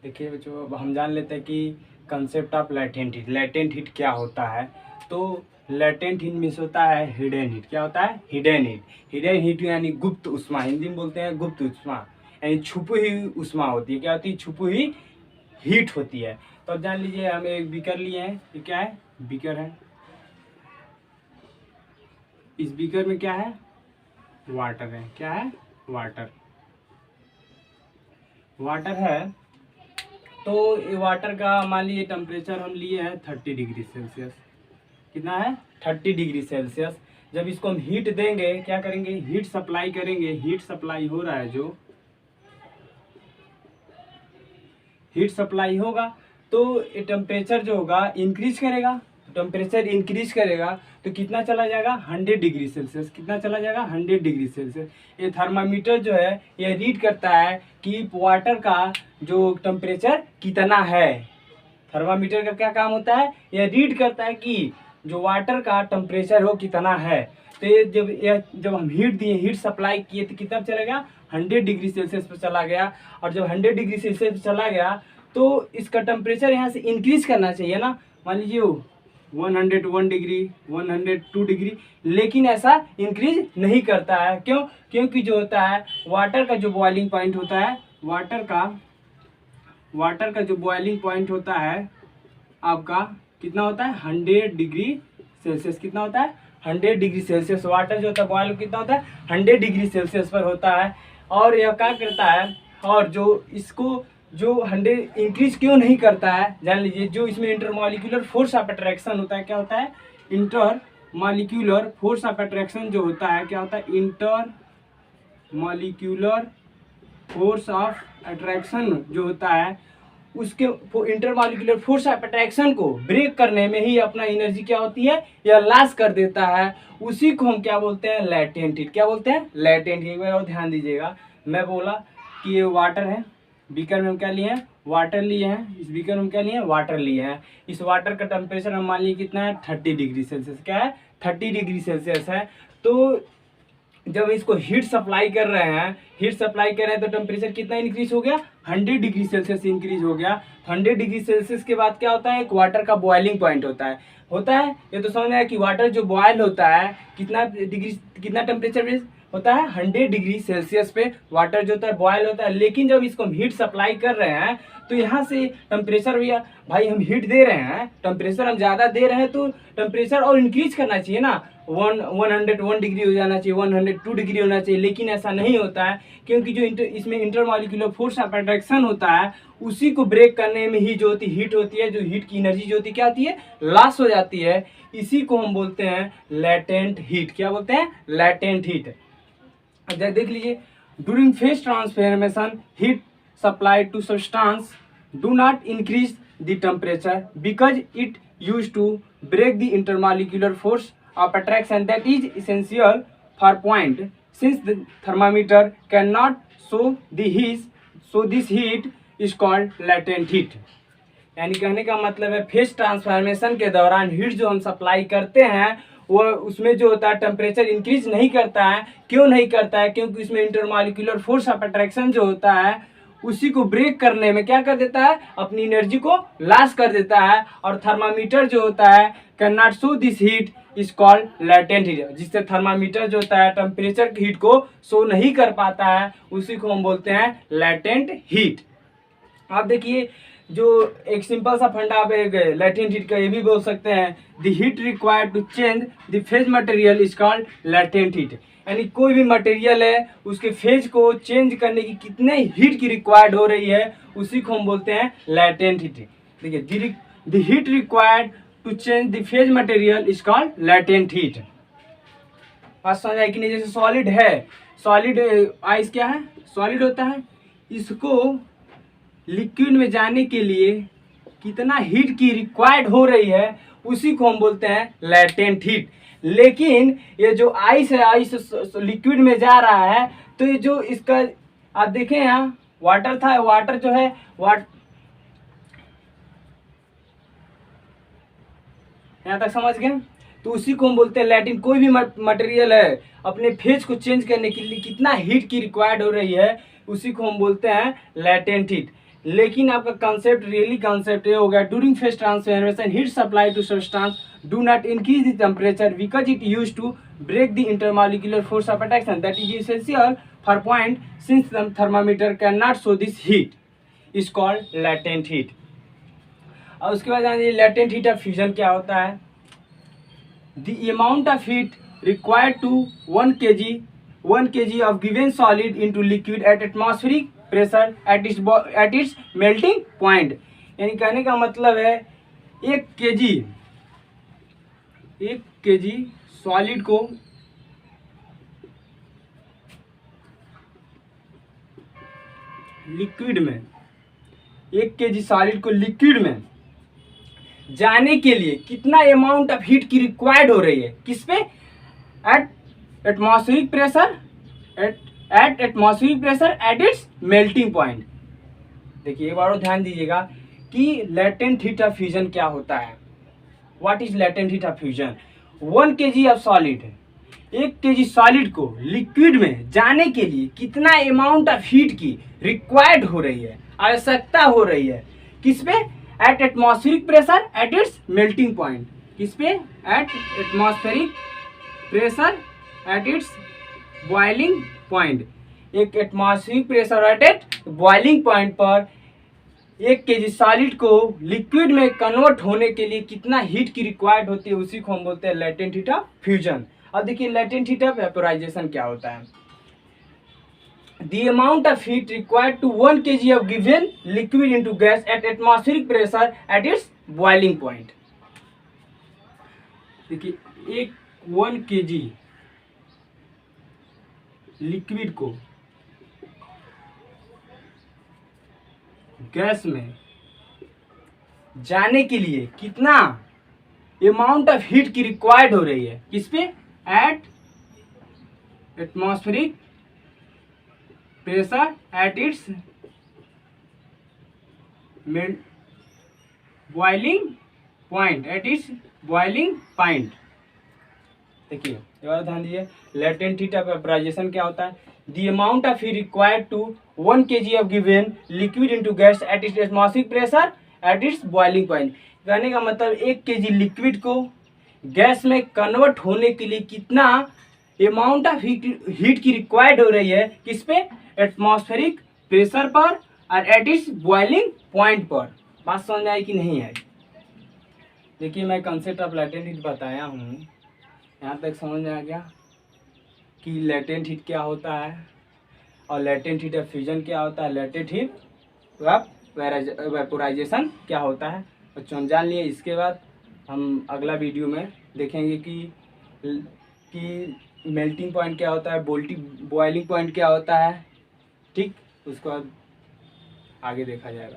देखिए बच्चों, अब हम जान लेते हैं कि concept of latent heat. Latent heat क्या होता है? तो लैटेंट हीट मीन्स होता है हिडन हीट। क्या होता है? Hidden heat. हिडन हीट यानी गुप्त उष्मा, हिंदी में बोलते हैं गुप्त उष्मा, यानी छुपी हुई उष्मा होती है। क्या होती है? छुपी हुई हीट होती है। तो अब जान लीजिए, हम एक बीकर लिए हैं। ये क्या है? बीकर है। इस बीकर में क्या है? वाटर है। क्या है? वाटर। वाटर है। तो ये वाटर का मान लीजिए टेम्परेचर हम लिए हैं 30 डिग्री सेल्सियस। कितना है? 30 डिग्री सेल्सियस। जब इसको हम हीट देंगे, क्या करेंगे? हीट सप्लाई करेंगे। हीट सप्लाई हो रहा है, जो हीट सप्लाई होगा तो ये टेम्परेचर जो होगा इंक्रीज करेगा। टेम्परेचर इंक्रीज करेगा तो कितना चला जाएगा? 100 डिग्री सेल्सियस। कितना चला जाएगा? 100 डिग्री सेल्सियस। ये थर्मामीटर जो है ये रीड करता है कि वाटर का जो टेम्परेचर कितना है। थर्मामीटर का क्या काम होता है? यह रीड करता है कि जो वाटर का टेम्परेचर हो कितना है। तो ये जब हम हीट दिए, हीट सप्लाई किए तो कितना चलेगा? 100 डिग्री सेल्सियस पर चला गया। और जब 100 डिग्री सेल्सियस पर चला गया तो इसका टेम्परेचर यहाँ से इंक्रीज करना चाहिए ना। मान लीजिए 101 डिग्री, 102 डिग्री, लेकिन ऐसा इंक्रीज नहीं करता है। क्यों? क्योंकि जो होता है वाटर का जो बॉइलिंग पॉइंट होता है, वाटर का जो बॉइलिंग पॉइंट होता है आपका कितना होता है? 100 डिग्री सेल्सियस। कितना होता है? 100 डिग्री सेल्सियस। वाटर जो होता है बॉयल कितना होता है? 100 डिग्री सेल्सियस पर होता है। और यह क्या करता है? और जो इसको जो 100 इंक्रीज क्यों नहीं करता है जान लीजिए। जो इसमें इंटरमॉलिक्यूलर फोर्स ऑफ अट्रैक्शन होता है। क्या होता है? इंटरमॉलिक्यूलर फोर्स ऑफ अट्रैक्शन जो होता है, क्या होता है? इंटरमॉलिक्यूलर फोर्स ऑफ अट्रैक्शन जो होता है, उसके इंटरमॉलिक्यूलर फोर्स ऑफ अट्रैक्शन को ब्रेक करने में ही अपना एनर्जी क्या होती है? यह लॉस कर देता है। उसी को हम क्या बोलते हैं? Latent heat. क्या बोलते हैं? Latent heat. और ध्यान दीजिएगा, मैं बोला कि ये वाटर है। बीकर में हम क्या लिए हैं? वाटर लिए हैं। इस बीकर में हम क्या लिए हैं? वाटर लिए हैं। इस वाटर का टेम्परेचर हम मान लीजिए कितना है? 30 डिग्री सेल्सियस। क्या है? 30 डिग्री सेल्सियस है। तो जब इसको हीट सप्लाई कर रहे हैं, तो टेम्परेचर कितना इंक्रीज हो गया? 100 डिग्री सेल्सियस इंक्रीज हो गया। 100 डिग्री सेल्सियस के बाद क्या होता है? एक वाटर का बॉइलिंग पॉइंट होता है। ये तो समझ में आया कि वाटर जो बॉयल होता है कितना डिग्री, कितना टेम्परेचर पे होता है? 100 डिग्री सेल्सियस पे वाटर जो होता है बॉयल होता है। लेकिन जब इसको हम हीट सप्लाई कर रहे हैं तो यहाँ से टेम्परेचर भी, भाई हम हीट दे रहे हैं, टेम्परेचर हम ज़्यादा दे रहे हैं तो टेम्परेचर और इंक्रीज करना चाहिए ना। 101 डिग्री हो जाना चाहिए, 102 डिग्री होना चाहिए। लेकिन ऐसा नहीं होता है, क्योंकि जो इसमें इंटरमॉलिक्यूलर फोर्स ऑफ अट्रैक्शन होता है उसी को ब्रेक करने में ही जो होती हीट होती है, जो हीट की एनर्जी जो होती है क्या होती है? लॉस हो जाती है। इसी को हम बोलते हैं लैटेंट हीट। क्या बोलते हैं? Latent heat. देख लीजिए, during phase transformation heat supply to substance do not increase the temperature because it use to break the intermolecular force of attraction that is essential for point since the thermometer cannot show the heat, so this heat is called latent heat। यानी कहने का मतलब है phase transformation के दौरान heat जो हम supply करते हैं वो उसमें जो होता है टेम्परेचर इंक्रीज नहीं करता है। क्यों नहीं करता है? क्योंकि इसमें इंटरमॉलिक्यूलर फोर्स ऑफ अट्रैक्शन जो होता है उसी को ब्रेक करने में क्या कर देता है? अपनी एनर्जी को लॉस कर देता है। और थर्मामीटर जो होता है can not show this heat is called latent heat. जिससे थर्मामीटर जो होता है टेम्परेचर हीट को शो नहीं कर पाता है, उसी को हम बोलते हैं लैटेंट हीट। आप देखिए, जो एक सिंपल सा फंडा आप लैटेंट हीट का ये भी बोल सकते हैं, the heat required to change the phase material is called latent heat. यानी कोई भी मटेरियल है उसके फेज को चेंज करने की कितने हीट की रिक्वायर्ड हो रही है, उसी को हम बोलते हैं लैटेंट हीट। देखिए, the heat required to change the phase material is called latent heat. बात समझ आई कि नहीं? जैसे सॉलिड है, सॉलिड आइस क्या है? सॉलिड होता है। इसको लिक्विड में जाने के लिए कितना हीट की रिक्वायर्ड हो रही है, उसी को हम बोलते हैं लैटेंट हीट। लेकिन ये जो आइस है, आइस लिक्विड में जा रहा है, तो ये जो इसका आप देखें यहाँ वाटर था, वाटर जो है यहाँ तक समझ गए? तो उसी को हम बोलते हैं लैटेंट। कोई भी मटेरियल है अपने फेज को चेंज करने के लिए कितना हीट की रिक्वायर्ड हो रही है, उसी को हम बोलते हैं लैटेंट हीट। लेकिन आपका कंसेप्ट रियली कंसेप्ट ये हो गया, during phase transformation heat supply to substance do not increase the temperature because it use to break the intermolecular force of attraction that is essential for point since the thermometer can not show this heat is called latent heat. और उसके बाद जानिए latent heat of fusion क्या होता है। The amount of heat required to 1 kg of given solid into liquid at atmospheric pressure at its melting point। यानी कहने का मतलब है 1 kg सॉलिड को लिक्विड में 1 kg सॉलिड को लिक्विड में जाने के लिए कितना अमाउंट ऑफ हीट की रिक्वायर्ड हो रही है, किस पे, at atmospheric pressure at its melting point. देखिए एक बार और ध्यान दीजिएगा कि लेटेंट हीट ऑफ फ्यूजन क्या होता है। What is latent heat of fusion. 1 kg of solid, 1 kg solid को लिक्विड में जाने के लिए कितना अमाउंट ऑफ हीट की रिक्वायर्ड हो रही है, आवश्यकता हो रही है, किस पे, at atmospheric pressure at its melting point. किस पे, at atmospheric pressure at its boiling point. एक atmospheric pressure at boiling point पर 1 kg सॉलिड को लिक्विड में कन्वर्ट होने के लिए कितना हीट की रिक्वायर्ड होती है, उसी को हम बोलते हैं लेटेंट हीट ऑफ फ्यूजन। अब देखिए लेटेंट हीट ऑफ वेपोराइजेशन क्या होता है। The amount of heat required to 1 kg of given liquid into gas at atmospheric pressure at its boiling point। देखिए एक 1 kg लिक्विड को गैस में जाने के लिए कितना अमाउंट ऑफ हीट की रिक्वायर्ड हो रही है, किस पे, at atmospheric pressure at its boiling point, eight its boiling point. देखिए ध्यान दीजिए लेटेंट हीट ऑफ वेपोराइजेशन क्या होता है। The amount of heat required to 1 kg of given liquid into gas at its atmospheric pressure at its boiling point. कहने का मतलब 1 kg liquid को गैस में कन्वर्ट होने के लिए कितना अमाउंट ऑफ हीट की रिक्वायर्ड हो रही है, किस पे, एटमॉस्फेरिक प्रेशर पर और एट इट्स बॉइलिंग पॉइंट पर। बात समझ में आई कि नहीं आई। देखिए मैं कंसेप्ट ऑफ लेटेंट हीट बताया हूँ, यहाँ तक समझ में आ गया कि लेटेंट हीट क्या होता है और लेटेंट हीट ऑफ फ्यूजन क्या होता है, लेटेंट हीट वेपोराइजेशन क्या होता है। बच्चों जान लिए। इसके बाद हम अगला वीडियो में देखेंगे कि मेल्टिंग पॉइंट क्या होता है, बॉइलिंग पॉइंट क्या होता है, ठीक, उसको आगे देखा जाएगा।